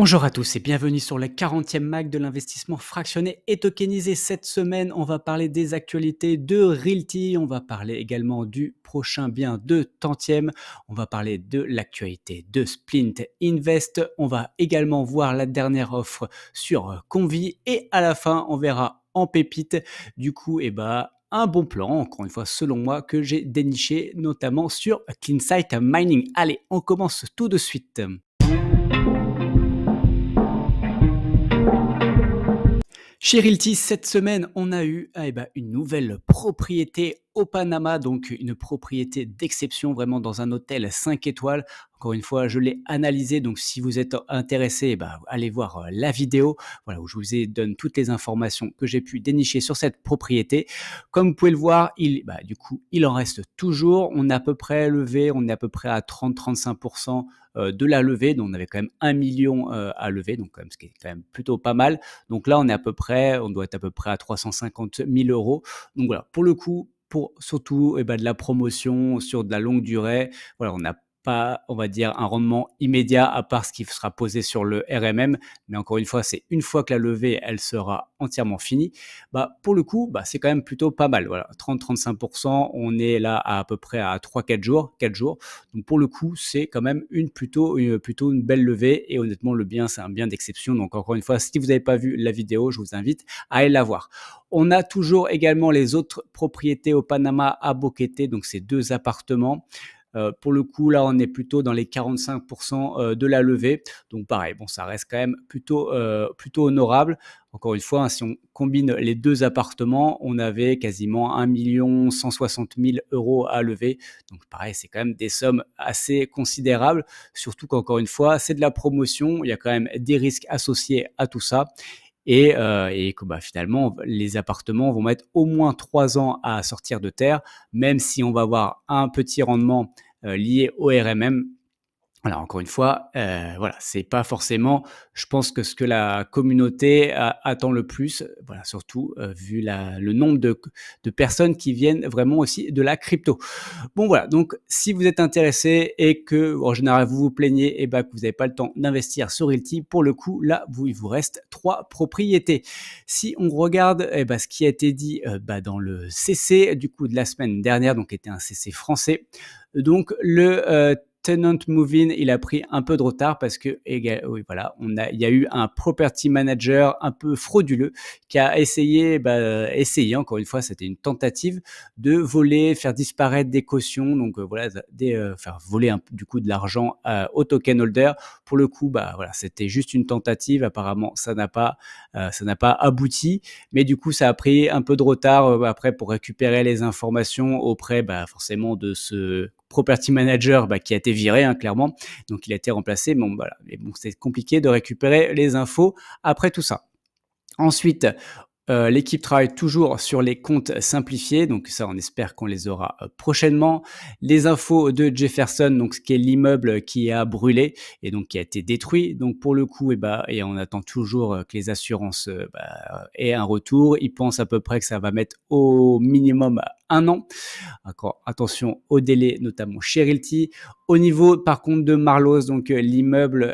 Bonjour à tous et bienvenue sur le 40e MAC de l'investissement fractionné et tokenisé. Cette semaine, on va parler des actualités de Realty, on va parler également du prochain bien de Tantième, on va parler de l'actualité de Splint Invest, on va également voir la dernière offre sur Convi et à la fin, on verra en pépite du coup un bon plan, encore une fois selon moi, que j'ai déniché notamment sur CleanSight Mining. Allez, on commence tout de suite. Chez Realty, cette semaine, on a eu une nouvelle propriété au Panama, donc une propriété d'exception, vraiment dans un hôtel 5 étoiles. Encore une fois, je l'ai analysé, donc si vous êtes intéressé, allez voir la vidéo, voilà, où je vous donne toutes les informations que j'ai pu dénicher sur cette propriété. Comme vous pouvez le voir, il en reste toujours. On est à peu près levé, on est à peu près à 30-35% de la levée, donc on avait quand même 1 million à lever, donc quand même, ce qui est quand même plutôt pas mal. Donc là, on doit être à peu près à 350 000 euros. Donc voilà, pour le coup, pour surtout de la promotion sur de la longue durée, voilà, on n'a pas, on va dire, un rendement immédiat à part ce qui sera posé sur le RMM. Mais encore une fois, c'est une fois que la levée, elle sera entièrement finie. Pour le coup, c'est quand même plutôt pas mal. Voilà, 30-35%, on est là à peu près à 3-4 jours, 4 jours. Donc pour le coup, c'est quand même plutôt une belle levée et honnêtement, le bien, c'est un bien d'exception. Donc encore une fois, si vous n'avez pas vu la vidéo, je vous invite à aller la voir. On a toujours également les autres propriétés au Panama à Boquete, donc ces 2 appartements. Pour le coup, là, on est plutôt dans les 45% de la levée. Donc pareil, bon, ça reste quand même plutôt honorable. Encore une fois, hein, si on combine les 2 appartements, on avait quasiment 1 160 000 euros à lever. Donc pareil, c'est quand même des sommes assez considérables, surtout qu'encore une fois, c'est de la promotion, il y a quand même des risques associés à tout ça et que, finalement, les appartements vont mettre au moins 3 ans à sortir de terre, même si on va avoir un petit rendement, lié au RMM. Alors encore une fois, voilà, c'est pas forcément, je pense que ce que la communauté attend le plus, voilà, surtout, vu le nombre de personnes qui viennent vraiment aussi de la crypto. Bon voilà, donc si vous êtes intéressé et que en général vous vous plaignez que vous n'avez pas le temps d'investir sur Realty, pour le coup, là, il vous reste 3 propriétés. Si on regarde ce qui a été dit dans le CC du coup de la semaine dernière, donc qui était un CC français, donc le tenant move-in, il a pris un peu de retard parce que, oui, voilà, il y a eu un property manager un peu frauduleux qui a essayé, encore une fois, c'était une tentative de voler, faire disparaître des cautions, donc voilà, faire voler du coup de l'argent au token holder. Pour le coup, voilà, c'était juste une tentative. Apparemment, ça n'a pas abouti, mais du coup, ça a pris un peu de retard après pour récupérer les informations auprès forcément de ce property manager qui a été viré, hein, clairement. Donc, il a été remplacé. Bon, voilà. Mais bon, c'est compliqué de récupérer les infos après tout ça. Ensuite, l'équipe travaille toujours sur les comptes simplifiés, donc ça, on espère qu'on les aura prochainement. Les infos de Jefferson, donc ce qui est l'immeuble qui a brûlé et donc qui a été détruit. Donc pour le coup, et on attend toujours que les assurances aient un retour. Ils pensent à peu près que ça va mettre au minimum 1 an. Encore attention au délai, notamment chez Realty. Au niveau, par contre, de Marlowe's, donc l'immeuble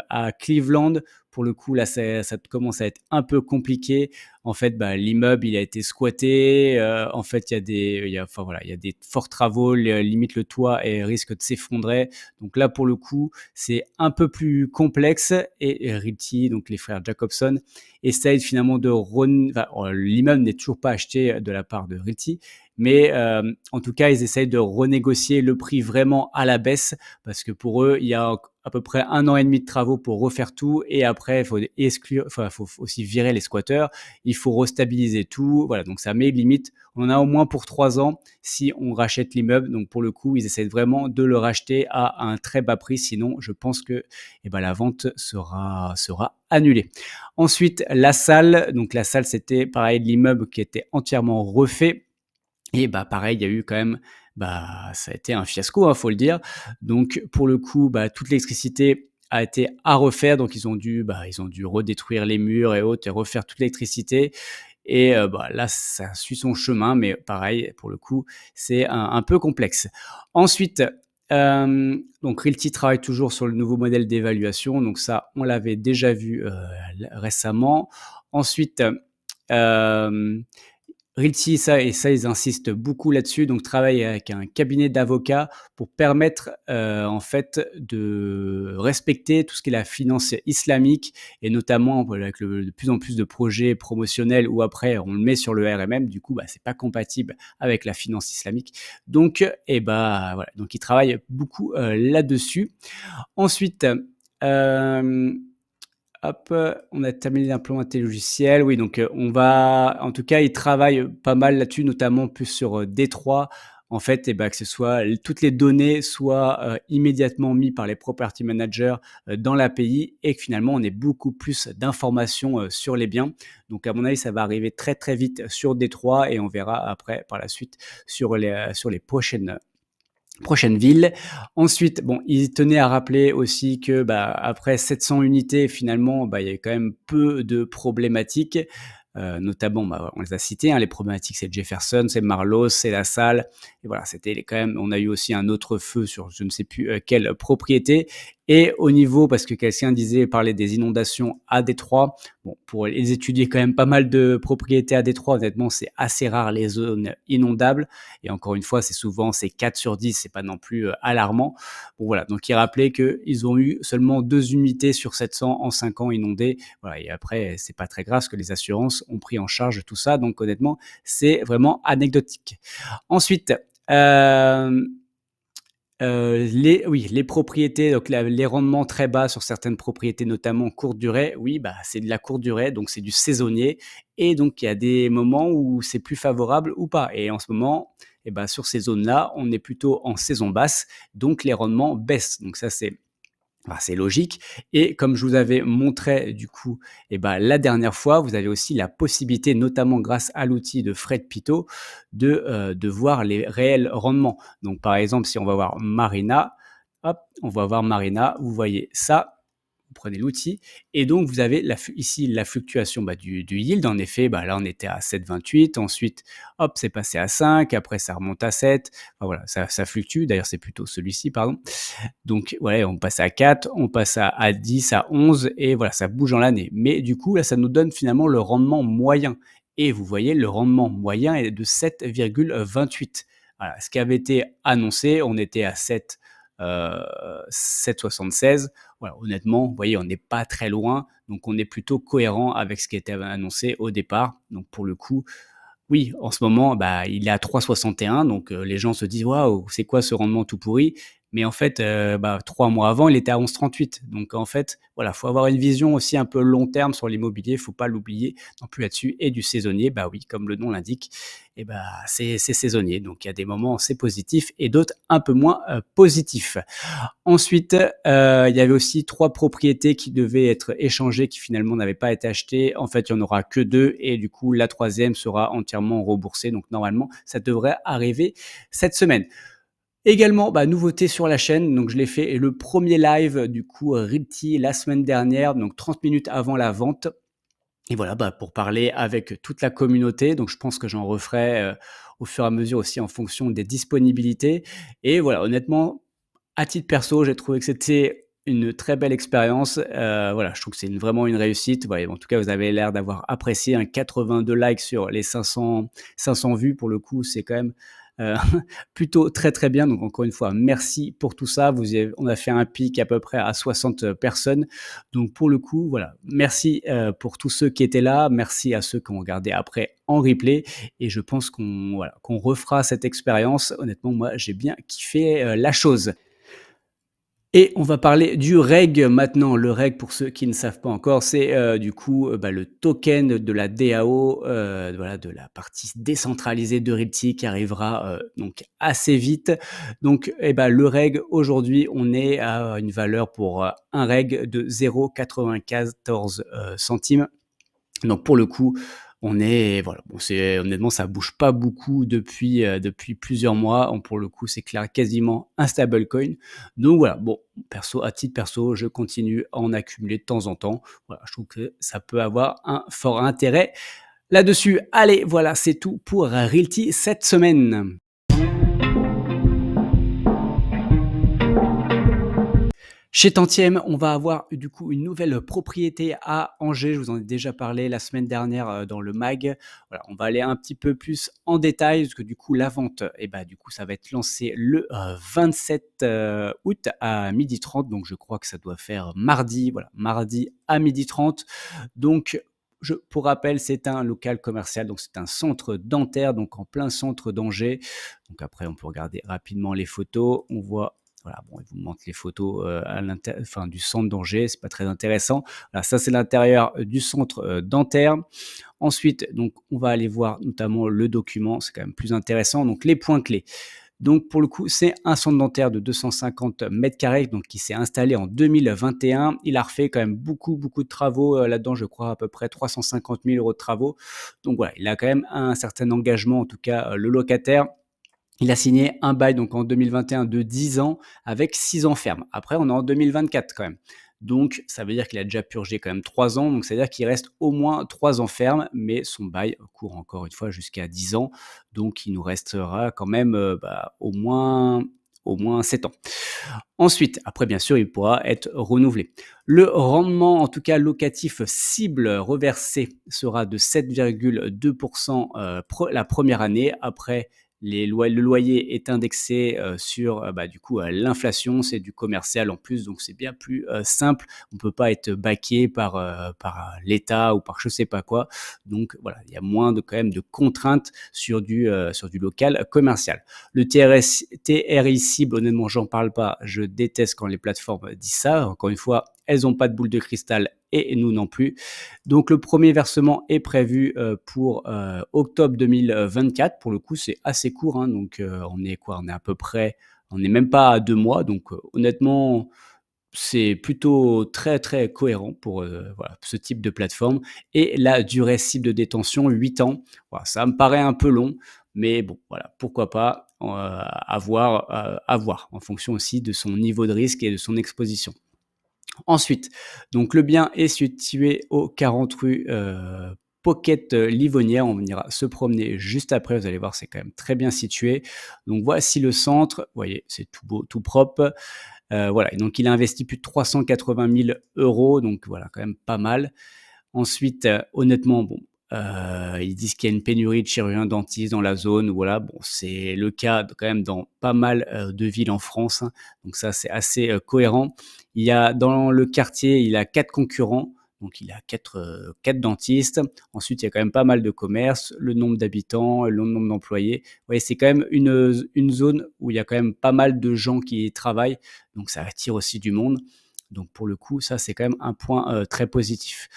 à Cleveland, pour le coup, là, ça commence à être un peu compliqué. En fait, l'immeuble, il a été squatté. En fait, il y a des forts travaux. Limite, le toit risque de s'effondrer. Donc là, pour le coup, c'est un peu plus complexe. Et Realty, donc les frères Jacobson, essayent finalement l'immeuble n'est toujours pas acheté de la part de Realty. Mais en tout cas, ils essayent de renégocier le prix vraiment à la baisse parce que pour eux, il y a à peu près 1 an et demi de travaux pour refaire tout et après, faut aussi virer les squatteurs, il faut restabiliser tout. Voilà, donc ça met limite, on en a au moins pour 3 ans si on rachète l'immeuble. Donc pour le coup, ils essaient vraiment de le racheter à un très bas prix. Sinon, je pense que la vente sera annulée. Ensuite, la salle. Donc la salle, c'était pareil, l'immeuble qui était entièrement refait. Et pareil, il y a eu quand même, ça a été un fiasco, hein, faut le dire. Donc pour le coup, toute l'électricité a été à refaire, donc ils ont dû redétruire les murs et autres et refaire toute l'électricité et là, ça suit son chemin, mais pareil, pour le coup, c'est un peu complexe. Ensuite, Donc Realty travaille toujours sur le nouveau modèle d'évaluation, donc ça, on l'avait déjà vu, récemment. Ensuite, hem Realty, ça ils insistent beaucoup là-dessus, donc travaille avec un cabinet d'avocats pour permettre, en fait, de respecter tout ce qui est la finance islamique et notamment, voilà, avec de plus en plus de projets promotionnels où après on le met sur le RMM, du coup, bah, c'est pas compatible avec la finance islamique. Donc et bah, voilà, donc ils travaillent beaucoup, là-dessus. Ensuite, hem hop, on a terminé d'implémenter le logiciel. Oui, donc, on va en tout cas, ils travaillent pas mal là-dessus, notamment plus sur, D3. En fait et bah, que ce soit toutes les données soient, immédiatement mis par les property managers, dans l'API et que finalement on ait beaucoup plus d'informations, sur les biens. Donc à mon avis, ça va arriver très, très vite sur D3 et on verra après par la suite sur les prochaine ville. Ensuite, bon, il tenait à rappeler aussi que, bah, après 700 unités, finalement, bah, il y avait quand même peu de problématiques, notamment, bah, on les a citées, hein, les problématiques, c'est Jefferson, c'est Marlowe, c'est La Salle et voilà, c'était les quand même on a eu aussi un autre feu sur je ne sais plus, quelle propriété et au niveau parce que quelqu'un disait parlait des inondations à Détroit. Bon, pour les étudier quand même pas mal de propriétés à Détroit, honnêtement, c'est assez rare les zones inondables et encore une fois, c'est 4 sur 10, c'est pas non plus, alarmant. Bon voilà, donc il rappelait qu'ils ont eu seulement 2 unités sur 700 en 5 ans inondées. Voilà et après, c'est pas très grave parce que les assurances ont pris en charge tout ça, donc honnêtement, c'est vraiment anecdotique. Ensuite, hem les propriétés, donc les rendements très bas sur certaines propriétés, notamment courte durée, oui, bah, c'est de la courte durée, donc c'est du saisonnier et donc il y a des moments où c'est plus favorable ou pas et en ce moment et bah, sur ces zones-là, on est plutôt en saison basse, donc les rendements baissent. Donc ça, c'est logique et comme je vous avais montré du coup et ben la dernière fois, vous avez aussi la possibilité, notamment grâce à l'outil de Fred Pitot, de voir les réels rendements. Donc par exemple, si on va voir Marina, hop, on va voir Marina, vous voyez ça, vous prenez l'outil et donc vous avez ici la fluctuation, bah, du yield. En effet, bah, là on était à 7,28, ensuite hop, c'est passé à 5, après ça remonte à 7. Enfin voilà, ça fluctue, d'ailleurs c'est plutôt celui-ci, pardon. Donc ouais, on passe à 4, on passe à 10, à 11 et voilà, ça bouge dans l'année. Mais du coup, là, ça nous donne finalement le rendement moyen et vous voyez, le rendement moyen est de 7,28. Voilà, ce qui avait été annoncé, on était à 7, 7,76. Voilà, honnêtement, vous voyez, on n'est pas très loin, donc on est plutôt cohérent avec ce qui était annoncé au départ. Donc pour le coup, oui, en ce moment, bah, il est à 3,61 donc les gens se disent: «Waouh, c'est quoi ce rendement tout pourri?» mais en fait, bah, 3 mois avant, il était à 11,38 donc en fait, voilà, faut avoir une vision aussi un peu long terme sur l'immobilier, faut pas l'oublier non plus là-dessus et du saisonnier, bah, oui, comme le nom l'indique et bah, c'est saisonnier donc il y a des moments c'est positif et d'autres un peu moins, positifs. Ensuite, il y avait aussi 3 propriétés qui devaient être échangées, qui finalement n'avaient pas été achetées. En fait, il y en aura que 2 et du coup, la troisième sera entièrement remboursée. Donc normalement, ça devrait arriver cette semaine. Également, bah, nouveauté sur la chaîne, donc je l'ai fait le premier live du coup, Realty la semaine dernière, donc 30 minutes avant la vente et voilà, bah, pour parler avec toute la communauté. Donc je pense que j'en referai, au fur et à mesure aussi en fonction des disponibilités et voilà, honnêtement, à titre perso, j'ai trouvé que c'était une très belle expérience, voilà, je trouve que c'est vraiment une réussite. Ouais, en tout cas, vous avez l'air d'avoir apprécié, hein, 82 likes sur les 500 vues pour le coup, c'est quand même, heu, plutôt très, très bien. Donc encore une fois, merci pour tout ça. Vous avez on a fait un pic à peu près à 60 personnes. Donc pour le coup, voilà, merci, pour tous ceux qui étaient là. Merci à ceux qui ont regardé après en replay et je pense qu'on refera cette expérience. Honnêtement, moi, j'ai bien kiffé, la chose. Et on va parler du reg maintenant. Le reg, pour ceux qui ne savent pas encore, c'est, du coup, bah, le token de la DAO, voilà, de la partie décentralisée de Realty qui arrivera, donc assez vite. Donc et bah, le reg aujourd'hui, on est à une valeur pour, un reg de 0,94 centimes. Donc pour le coup, on est voilà, bon c'est honnêtement ça bouge pas beaucoup depuis plusieurs mois. Pour le coup, c'est clair quasiment un stablecoin. Donc voilà, bon, perso à titre perso, je continue à en accumuler de temps en temps. Voilà, je trouve que ça peut avoir un fort intérêt là-dessus. Allez, voilà, c'est tout pour Realty cette semaine. Chez Tantième, on va avoir du coup une nouvelle propriété à Angers. Je vous en ai déjà parlé la semaine dernière, dans le mag. Voilà, on va aller un petit peu plus en détail parce que du coup la vente et bah, du coup ça va être lancé le, 27, août à 12h30, donc je crois que ça doit faire mardi, voilà, mardi à 12h30. Donc pour rappel, c'est un local commercial, donc c'est un centre dentaire, donc en plein centre d'Angers. Donc après on peut regarder rapidement les photos. On voit voilà, bon, ils vous montrent les photos, enfin, du centre d'Angers, c'est pas très intéressant. Voilà, ça, c'est l'intérieur, du centre, dentaire. Ensuite, donc on va aller voir notamment le document, c'est quand même plus intéressant, donc les points clés. Donc pour le coup, c'est un centre dentaire de 250 carrés, donc qui s'est installé en 2021. Il a refait quand même beaucoup, beaucoup de travaux, là-dedans, je crois à peu près 350 000 € de travaux. Donc voilà, il a quand même un certain engagement, en tout cas, le locataire. Il a signé un bail donc en 2021 de 10 ans avec 6 ans ferme. Après, on est en 2024 quand même. Donc, ça veut dire qu'il a déjà purgé quand même 3 ans. Donc, ça veut dire qu'il reste au moins 3 ans ferme, mais son bail court encore une fois jusqu'à 10 ans. Donc, il nous restera quand même bah, au moins 7 ans. Ensuite, après, bien sûr, il pourra être renouvelé. Le rendement, en tout cas locatif cible reversé, sera de 7,2% la première année. Après, le loyer est indexé sur bah, du coup l'inflation, c'est du commercial en plus, donc c'est bien plus simple. On ne peut pas être baqué par l'État ou par je sais pas quoi. Donc voilà, il y a moins de quand même de contraintes sur du local commercial. Le TRI cible, honnêtement, j'en parle pas. Je déteste quand les plateformes disent ça. Encore une fois, elles n'ont pas de boule de cristal et nous non plus. Donc le premier versement est prévu pour octobre 2024. Pour le coup, c'est assez court, hein. Donc on est quoi? On est à peu près, on n'est même pas à 2 mois. Donc honnêtement, c'est plutôt très, très cohérent pour, voilà, ce type de plateforme et la durée cible de détention, 8 ans. Voilà, ça me paraît un peu long, mais bon, voilà, pourquoi pas, à voir en fonction aussi de son niveau de risque et de son exposition. Ensuite, donc le bien est situé au 40 rue, Pocket, Livonnière. On ira se promener juste après, vous allez voir, c'est quand même très bien situé. Donc voici le centre, vous voyez, c'est tout beau, tout propre. Voilà, et donc il a investi plus de 380 000 €, donc voilà, quand même pas mal. Ensuite, honnêtement, bon, ils disent qu'il y a une pénurie de chirurgiens dentistes dans la zone, voilà, bon, c'est le cas quand même dans pas mal, de villes en France, hein, donc ça, c'est assez, cohérent. Il y a dans le quartier, il a 4 concurrents, donc il a 4 dentistes. Ensuite, il y a quand même pas mal de commerces, le nombre d'habitants, le nombre d'employés. Vous voyez, c'est quand même une zone où il y a quand même pas mal de gens qui y travaillent, donc ça attire aussi du monde. Donc pour le coup, ça, c'est quand même un point, très positif.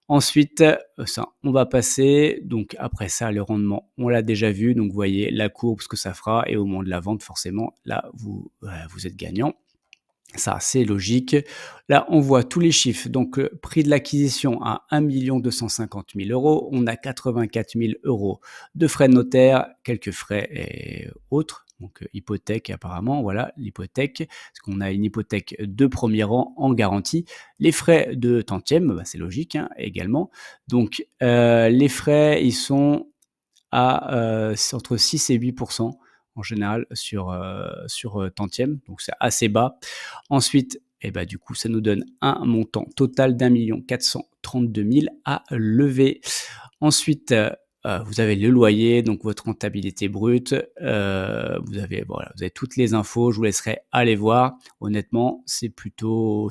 Ensuite, ça, on va passer, donc après ça, le rendement, on l'a déjà vu, donc vous voyez la courbe, ce que ça fera et au moment de la vente, forcément, là, vous êtes gagnant. Ça, c'est logique. Là, on voit tous les chiffres. Donc, prix de l'acquisition à 1 250 000 €. On a 84 000 € de frais de notaire, quelques frais et autres. Donc, hypothèque apparemment, voilà, l'hypothèque. Parce qu'on a une hypothèque de premier rang en garantie. Les frais de tantième, bah, c'est logique hein, également. Donc, les frais, ils sont c'est entre 6 et 8 en général sur tantième, donc c'est assez bas. Ensuite et bah, du coup, ça nous donne un montant total d'1 432 000 à lever. Ensuite, vous avez le loyer, donc votre rentabilité brute, vous avez voilà, vous avez toutes les infos, je vous laisserai aller voir. Honnêtement, c'est plutôt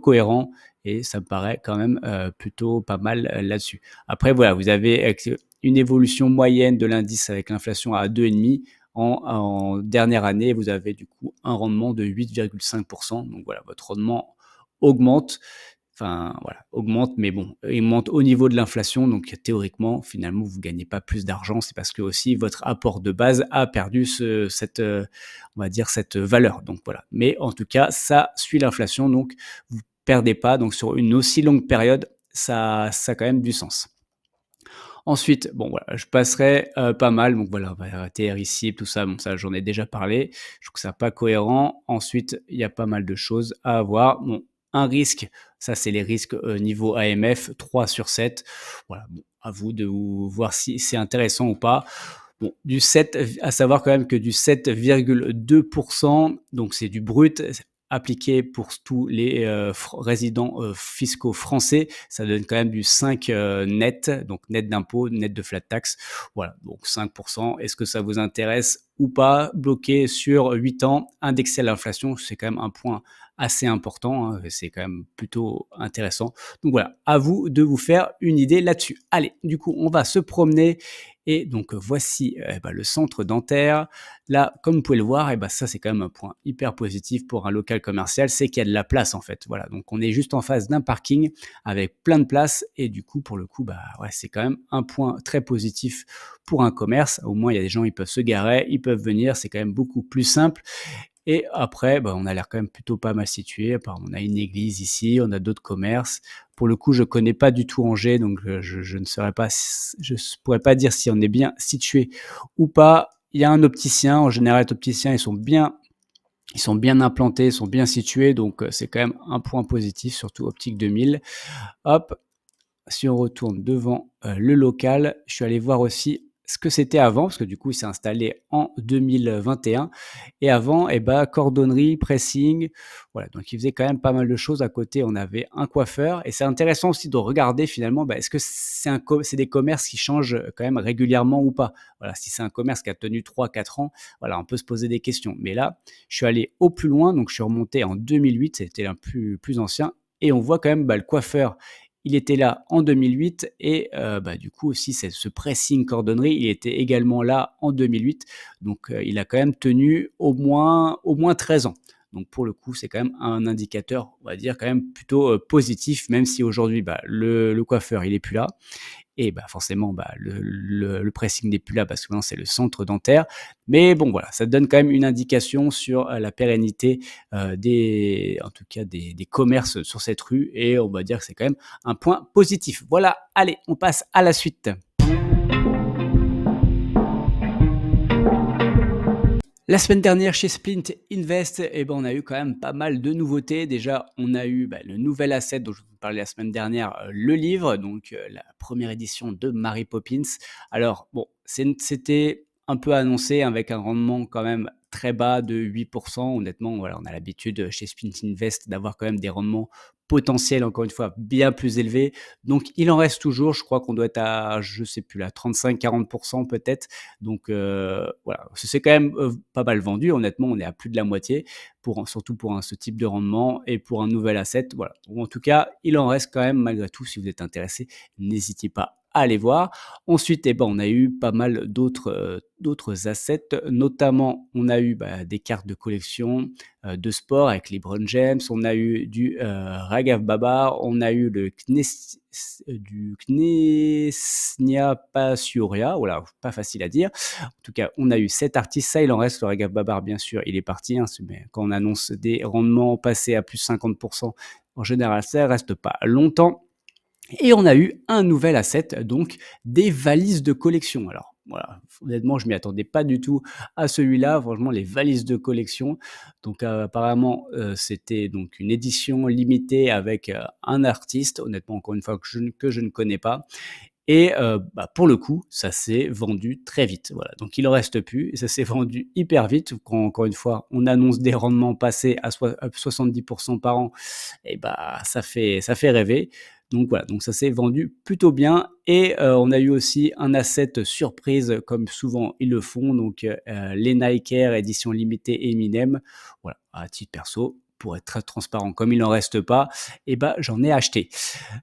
cohérent et ça me paraît quand même, plutôt pas mal, là-dessus. Après voilà, vous avez une évolution moyenne de l'indice avec l'inflation à 2,5. En dernière année, vous avez du coup un rendement de 8,5. Donc voilà, votre rendement augmente, enfin voilà, augmente, mais bon, il monte au niveau de l'inflation, donc théoriquement, finalement, vous gagnez pas plus d'argent. C'est parce que aussi votre apport de base a perdu on va dire cette valeur. Donc voilà, mais en tout cas, ça suit l'inflation, donc vous perdez pas. Donc sur une aussi longue période, ça a quand même du sens. Ensuite, bon voilà, je passerai, pas mal, donc voilà, on va arrêter RICIB, tout ça, bon ça j'en ai déjà parlé. Je trouve que ça pas cohérent. Ensuite, il y a pas mal de choses à avoir. Bon, un risque, ça c'est les risques, niveau AMF, 3/7. Voilà, bon, à vous de voir si c'est intéressant ou pas. Bon, à savoir quand même que du 7,2, donc c'est du brut. appliqué pour tous les, résidents, fiscaux français, ça donne quand même du 5, net, donc net d'impôts, net de flat tax. Voilà, donc 5. Est-ce que ça vous intéresse ou pas? Bloqué sur 8 ans, indexé à l'inflation, c'est quand même un point assez important, hein, et c'est quand même plutôt intéressant. Donc voilà, à vous de vous faire une idée là-dessus. Allez, du coup, on va se promener et donc voici, le centre dentaire. Là, comme vous pouvez le voir, ça, c'est quand même un point hyper positif pour un local commercial, c'est qu'il y a de la place, en fait. Voilà, donc on est juste en face d'un parking avec plein de place et du coup, pour le coup, ouais, c'est quand même un point très positif pour un commerce. Au moins, il y a des gens, ils peuvent se garer, ils peuvent venir, c'est quand même beaucoup plus simple et après, on a l'air quand même plutôt pas mal situé. On a une église ici, on a d'autres commerces. Pour le coup, je connais pas du tout Angers, donc je ne saurais pas s je s pourrais pas dire si on est bien situé ou pas. Il y a un opticien, en général, les opticiens, ils sont bien implantés, ils sont bien situés, donc c'est quand même un point positif, surtout Optique 2000. Hop, si on retourne devant, le local, je suis allé voir aussi ce que c'était avant, parce que du coup, il s'est installé en 2021 et avant cordonnerie, pressing, voilà, donc il faisait quand même pas mal de choses à côté. On avait un coiffeur et c'est intéressant aussi de regarder finalement, est-ce que c'est des commerces qui changent, quand même régulièrement ou pas? Voilà, si c'est un commerce qui a tenu 3, 4 ans, voilà, on peut se poser des questions. Mais là, je suis allé au plus loin, donc je suis remonté en 2008, c'était un plus ancien et on voit quand même, le coiffeur il était là en 2008 et du coup aussi ce pressing cordonnerie, il était également là en 2008. Donc il a quand même tenu au moins 13 ans. Donc pour le coup, c'est quand même un indicateur, on va dire quand même plutôt, positif, même si aujourd'hui, le coiffeur, il est plus là et forcément, le pressing n'est plus là parce que maintenant c'est le centre dentaire. Mais bon voilà, ça donne quand même une indication sur, la pérennité, des en tout cas des commerces sur cette rue et on va dire que c'est quand même un point positif. Voilà, allez, on passe à la suite. La semaine dernière chez Splint Invest, on a eu quand même pas mal de nouveautés. Déjà, on a eu, le nouvel asset dont je vous parlais la semaine dernière, le livre, donc la première édition de Mary Poppins. Alors bon, c'était un peu annoncé avec un rendement quand même très bas de 8. Honnêtement, voilà, on a l'habitude, chez Splint Invest d'avoir quand même des rendements potentiels, encore une fois, bien plus élevés. Donc il en reste toujours, je crois qu'on doit être à, je sais plus là, 35-40 peut-être. Donc voilà, c'est quand même, pas mal vendu. Honnêtement, on est à plus de la moitié surtout pour ce type de rendement et pour un nouvel asset, voilà. Ou en tout cas, il en reste quand même malgré tout. Si vous êtes intéressé, n'hésitez pas à aller voir. Ensuite, on a eu pas mal d'autres assets, notamment on a eu, des cartes de collection, de sport avec LeBron James, on a eu Raghav Babar, on a eu du Knesnia Pasuria, voilà, pas facile à dire. En tout cas, on a eu 7 artistes, ça il en reste. Le Raghav Babar, bien sûr, il est parti, hein, mais quand on annonce des rendements passés à plus 50, en général, ça reste pas longtemps. Et on a eu un nouvel asset, donc des valises de collection. Alors voilà, honnêtement, je m'y attendais pas du tout à celui-là. Franchement, les valises de collection. Donc apparemment, c'était donc une édition limitée avec, un artiste, honnêtement, encore une fois, que je ne connais pas et pour le coup, ça s'est vendu très vite, voilà. Donc il en reste plus et ça s'est vendu hyper vite. Quand encore une fois, on annonce des rendements passés à 70 par an et ça fait rêver. Donc voilà, donc ça s'est vendu plutôt bien et on a eu aussi un asset surprise comme souvent ils le font, donc les Nike Air édition limitée Eminem. Voilà, à titre perso, pour être très transparent, comme il n'en reste pas j'en ai acheté.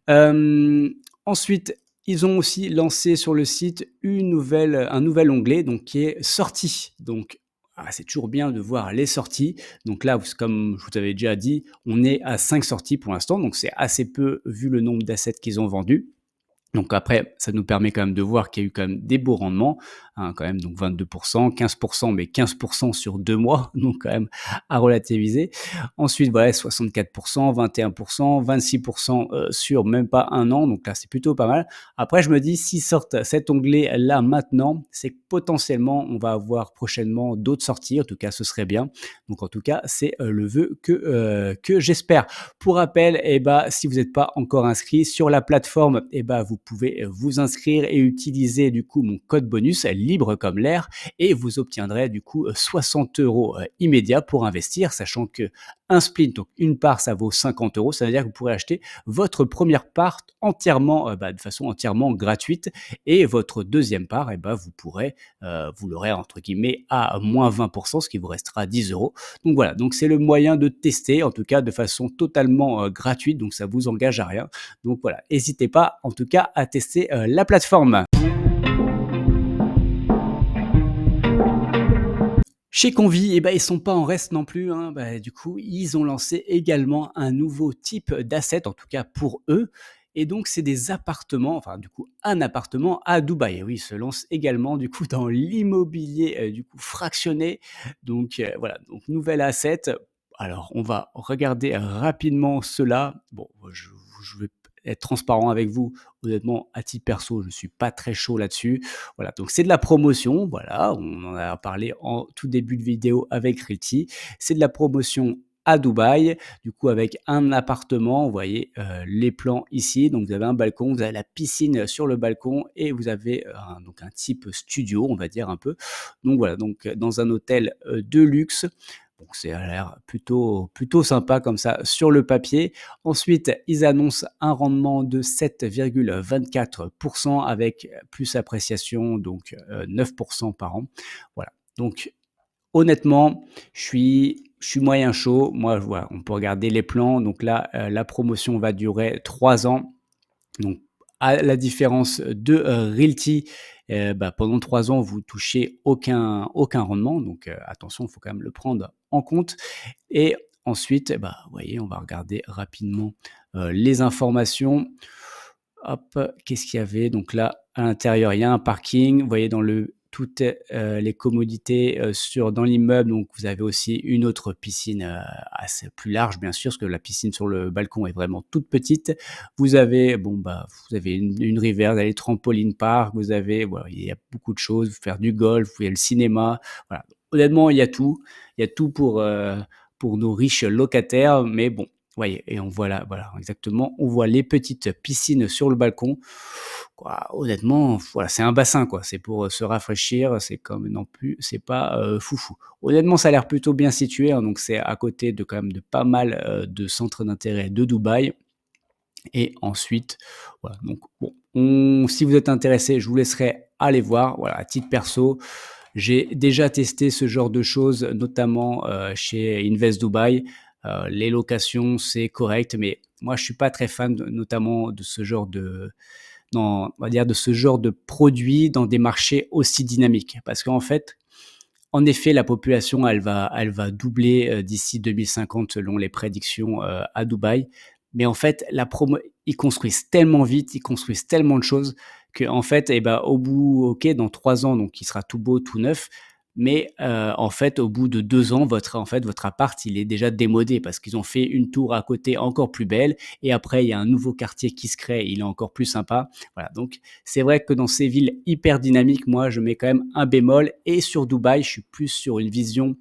Ensuite, ils ont aussi lancé sur le site un nouvel onglet donc qui est sorties. Donc, c'est toujours bien de voir les sorties. Donc là, comme je vous avais déjà dit, on est à 5 sorties pour l'instant, donc c'est assez peu vu le nombre d'assets qu'ils ont vendus. Donc après, ça nous permet quand même de voir qu'il y a eu quand même des beaux rendements, hein, quand même, donc 22 15 mais 15 sur 2 mois, donc quand même à relativiser. Ensuite, voilà, 64 21 26 sur même pas un an, donc là, c'est plutôt pas mal. Après, je me dis, s'ils sortent cet onglet-là maintenant, c'est que potentiellement, on va avoir prochainement d'autres sorties, en tout cas, ce serait bien. Donc en tout cas, c'est, le vœu que j'espère. Pour rappel, si vous n'êtes pas encore inscrit sur la plateforme, vous pouvez vous inscrire et utiliser du coup mon code bonus libre comme l'air et vous obtiendrez du coup 60 € immédiats pour investir, sachant que un split, donc une part, ça vaut 50 euros. Ça veut dire que vous pourrez acheter votre première part entièrement, de façon entièrement gratuite et votre deuxième part, vous pourrez, vous l'aurez entre guillemets à moins 20%, ce qui vous restera 10 euros. Donc voilà, donc c'est le moyen de tester, en tout cas de façon totalement gratuite, donc ça vous engage à rien. Donc voilà, n'hésitez pas en tout cas à tester la plateforme. Chez Convi, ils sont pas en reste non plus, hein. Du coup, ils ont lancé également un nouveau type d'asset, en tout cas pour eux. Et donc, c'est des appartements, enfin, du coup, un appartement à Dubaï. Et oui, ils se lancent également, du coup, dans l'immobilier, du coup, fractionné. Donc, voilà, donc nouvel asset. Alors, on va regarder rapidement cela. Bon, je vais être transparent avec vous. Honnêtement, à titre perso, je suis pas très chaud là-dessus. Voilà, donc c'est de la promotion, voilà, on en a parlé en tout début de vidéo avec Realty. C'est de la promotion à Dubaï, du coup avec un appartement, vous voyez, les plans ici, donc vous avez un balcon, vous avez la piscine sur le balcon et vous avez, donc un type studio, on va dire un peu. Donc voilà, donc dans un hôtel, de luxe. Donc c'est a l'air plutôt sympa comme ça sur le papier. Ensuite, ils annoncent un rendement de 7,24 avec plus appréciation, donc 9 par an. Voilà. Donc honnêtement, je suis moyen chaud. Moi, voilà, on peut regarder les plans. Donc là, la promotion va durer 3 ans. Donc, à la différence de, Realty, pendant 3 ans, vous touchez aucun rendement. Donc, attention, il faut quand même le prendre en compte. Et ensuite, vous voyez, on va regarder rapidement, les informations. Hop, qu'est-ce qu'il y avait? Donc là, à l'intérieur, il y a un parking. Vous voyez dans le toutes, les commodités, dans l'immeuble, donc vous avez aussi une autre piscine, assez plus large bien sûr, parce que la piscine sur le balcon est vraiment toute petite. Vous avez vous avez une rivière, vous avez les trampoline park, vous avez voilà, il y a beaucoup de choses, faire du golf, il y a le cinéma, voilà. Honnêtement, il y a tout. Il y a tout pour nos riches locataires, mais bon, voyez et on voit là, voilà, exactement, on voit les petites piscines sur le balcon. Quoi, honnêtement, voilà, c'est un bassin, quoi. C'est pour, se rafraîchir, c'est comme non plus c'est pas, foufou. Honnêtement, ça a l'air plutôt bien situé, hein, donc c'est à côté de quand même de pas mal, de centres d'intérêt de Dubaï et ensuite, voilà, donc bon, on si vous êtes intéressé, je vous laisserai aller voir. Voilà, à titre perso, j'ai déjà testé ce genre de choses, notamment, chez Invest Dubaï. Les locations, c'est correct, mais moi, je suis pas très fan notamment de ce genre de on va dire de ce genre de produit dans des marchés aussi dynamiques. Parce qu'en fait, en effet, la population, elle va doubler, d'ici 2050 selon les prédictions, à Dubaï. Mais en fait, ils construisent tellement vite, ils construisent tellement de choses qu'en fait au bout OK, dans 3 ans, donc il sera tout beau, tout neuf, mais en fait, au bout de 2 ans, votre appart, il est déjà démodé parce qu'ils ont fait une tour à côté encore plus belle et après il y a un nouveau quartier qui se crée, il est encore plus sympa. Voilà, donc c'est vrai que dans ces villes hyper dynamiques, moi, je mets quand même un bémol et sur Dubaï, je suis plus sur une vision,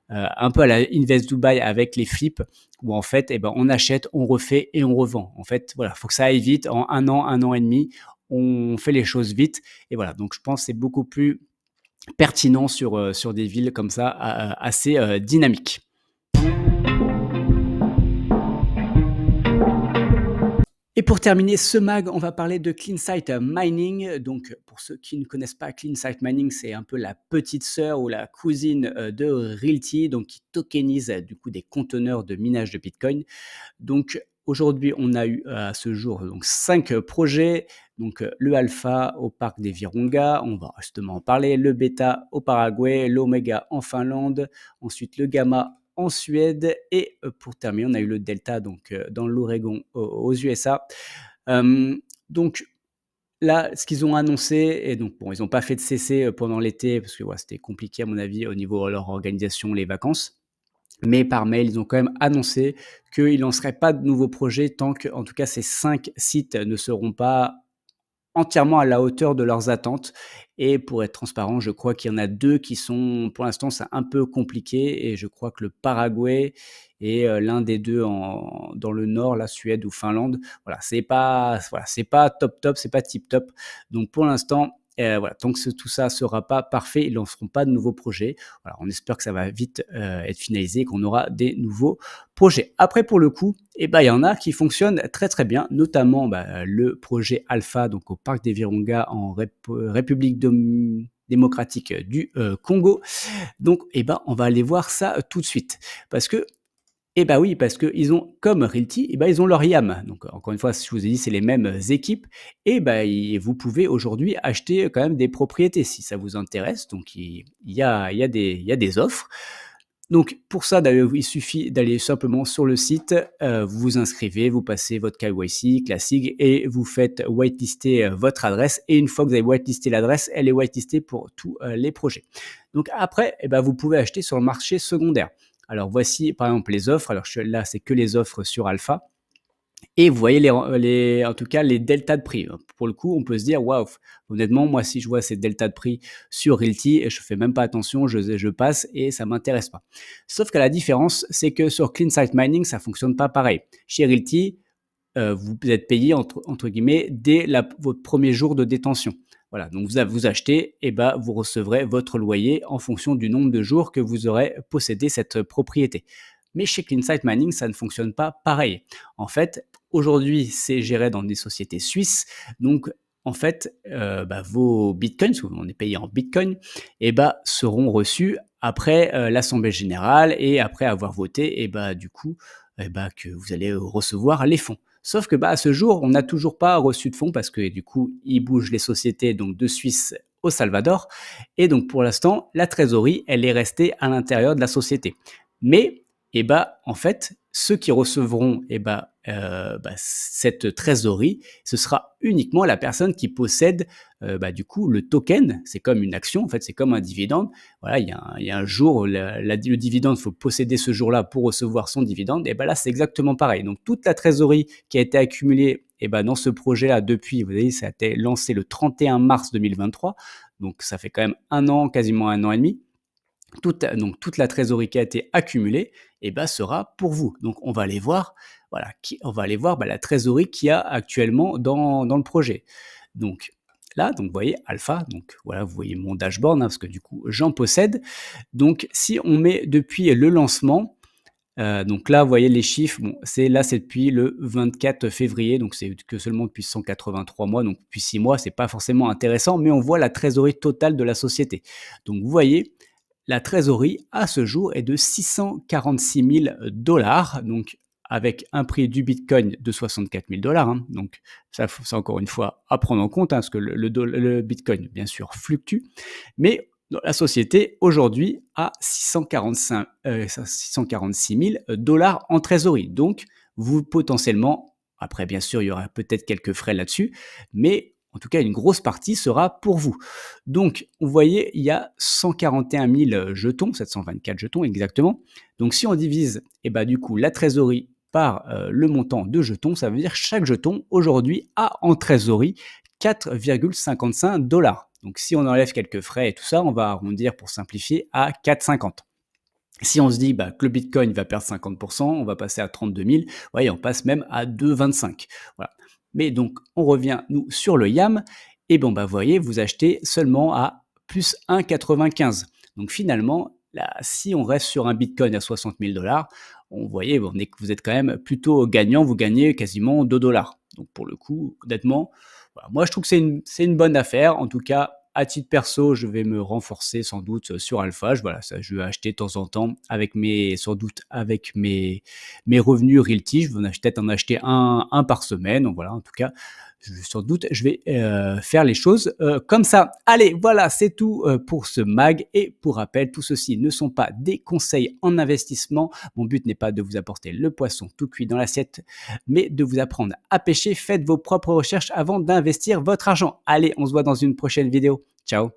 un peu à la Invest Dubaï avec les flips où en fait, on achète, on refait et on revend. En fait, voilà, faut que ça aille vite. En un an et demi, on fait les choses vite et voilà, donc je pense que c'est beaucoup plus pertinent sur des villes comme ça, assez, dynamiques. Et pour terminer ce mag, on va parler de CleanSight Mining. Donc, pour ceux qui ne connaissent pas CleanSight Mining, c'est un peu la petite sœur ou la cousine, de Realty, donc qui tokenise, du coup des conteneurs de minage de Bitcoin. Donc aujourd'hui, on a eu à ce jour donc 5 projets. Donc le alpha au parc des Virunga, on va justement en parler, le bêta au Paraguay, l'oméga en Finlande, ensuite le gamma en Suède et pour terminer, on a eu le delta donc dans l'Oregon aux USA. Hem, donc là, ce qu'ils ont annoncé et donc bon, ils n'ont pas fait de CC, pendant l'été parce que voilà, c'était compliqué à mon avis au niveau de leur organisation, les vacances. Mais par mail, ils ont quand même annoncé qu'ils lanceraient pas de nouveaux projets tant que, en tout cas, ces 5 sites ne seront pas entièrement à la hauteur de leurs attentes et pour être transparent, je crois qu'il y en a 2 qui sont pour l'instant, c'est un peu compliqué et je crois que le Paraguay et l'un des 2 dans le nord, la Suède ou Finlande. Voilà, c'est pas top top, c'est pas tip top. Donc pour l'instant, voilà, tant que tout ça ne sera pas parfait, ils lanceront pas de nouveaux projets. Voilà, on espère que ça va vite, être finalisé et qu'on aura des nouveaux projets. Après pour le coup, et ben, il y en a qui fonctionnent très, très bien, notamment, bah, le projet Alpha, donc au parc des Virunga en République démocratique du, Congo. Donc et ben, on va aller voir ça, tout de suite. Parce que eh bah, oui, parce qu'ils ont comme Realty, eh bah, ils ont leur IAM. Donc, encore une fois, je vous ai dit, c'est les mêmes, équipes et bah, vous pouvez aujourd'hui acheter quand même des propriétés si ça vous intéresse. Donc il y a des offres. Donc pour ça, d'ailleurs, il suffit d'aller simplement sur le site, vous vous inscrivez, vous passez votre KYC classique et vous faites whitelister, votre adresse et une fois que vous avez whitelisté l'adresse, elle est whitelistée pour tous, les projets. Donc après, eh bah, vous pouvez acheter sur le marché secondaire. Alors voici par exemple les offres. Alors là, c'est que les offres sur Alpha et vous voyez en tout cas les deltas de prix. Pour le coup, on peut se dire: «Waouh!» Honnêtement, moi, si je vois ces deltas de prix sur Realty, je fais même pas attention, je passe et ça m'intéresse pas. Sauf que la différence, c'est que sur Clean Site Mining, ça fonctionne pas pareil. Chez Realty, vous êtes payé entre guillemets dès votre premier jour de détention. Voilà, donc vous achetez et bah, vous recevrez votre loyer en fonction du nombre de jours que vous aurez possédé cette propriété. Mais chez CleanSite Mining, ça ne fonctionne pas pareil. En fait, aujourd'hui, c'est géré dans des sociétés suisses. Donc, en fait, bah, vos bitcoins, parce qu'on est payé en bitcoin, et bah, seront reçus après l'Assemblée générale et après avoir voté, et bah, du coup, et bah, que vous allez recevoir les fonds. Sauf que bah, à ce jour, on n'a toujours pas reçu de fonds parce que du coup, ils bougent les sociétés donc de Suisse au Salvador. Et donc pour l'instant, la trésorerie, elle est restée à l'intérieur de la société. Mais bah, en fait, ceux qui recevront bah, cette trésorerie, ce sera uniquement la personne qui possède bah, du coup le token. C'est comme une action, en fait, c'est comme un dividende. Voilà, il y a un jour, le dividende, il faut posséder ce jour-là pour recevoir son dividende. Et ben là, c'est exactement pareil. Donc, toute la trésorerie qui a été accumulée ben, dans ce projet-là depuis, vous voyez, ça a été lancé le 31 mars 2023. Donc, ça fait quand même un an, quasiment un an et demi. Toute la trésorerie qui a été accumulée ben, sera pour vous. Donc, on va aller voir, voilà, on va aller voir la trésorerie qu'il y a actuellement dans le projet. Donc, là, donc, vous voyez, Alpha, donc voilà, vous voyez mon dashboard, parce que du coup, j'en possède. Donc, si on met depuis le lancement, donc là, vous voyez les chiffres, bon, c'est depuis le 24 février, donc c'est que seulement depuis 183 mois, donc depuis 6 mois, c'est pas forcément intéressant, mais on voit la trésorerie totale de la société. Donc vous voyez, la trésorerie à ce jour est de 646 000 donc avec un prix du bitcoin de 64 000 hein. Donc ça, c'est encore une fois à prendre en compte, parce que le bitcoin, bien sûr, fluctue, mais la société aujourd'hui a 646 000 en trésorerie. Donc, vous potentiellement, après bien sûr, il y aura peut-être quelques frais là-dessus, mais en tout cas, une grosse partie sera pour vous. Donc, vous voyez, il y a 141 000 jetons, 724 jetons exactement. Donc, si on divise, ben, du coup, la trésorerie par le montant de jetons, ça veut dire que chaque jeton aujourd'hui a en trésorerie 4,55 $. Donc si on enlève quelques frais et tout ça, on va arrondir pour simplifier à 4,50. Si on se dit bah, que le Bitcoin va perdre 50%, on va passer à 32 000, ouais, on passe même à 2,25. Voilà. Mais donc, on revient, nous, sur le YAM, et bon, bah, vous voyez, vous achetez seulement à plus 1,95. Donc finalement, là, si on reste sur un Bitcoin à 60 000 $, on voyez, vous êtes quand même plutôt gagnant, vous gagnez quasiment 2 $. Donc pour le coup, honnêtement, voilà, moi je trouve que c'est une bonne affaire. En tout cas, à titre perso, je vais me renforcer sans doute sur Alpha. Voilà, ça, je vais acheter de temps en temps sans doute avec mes revenus Realty. Je vais peut-être en acheter un par semaine. Donc voilà, en tout cas, sans doute, je vais faire les choses comme ça. Allez, voilà, c'est tout pour ce mag. Et pour rappel, tout ceci ne sont pas des conseils en investissement. Mon but n'est pas de vous apporter le poisson tout cuit dans l'assiette, mais de vous apprendre à pêcher. Faites vos propres recherches avant d'investir votre argent. Allez, on se voit dans une prochaine vidéo. Ciao.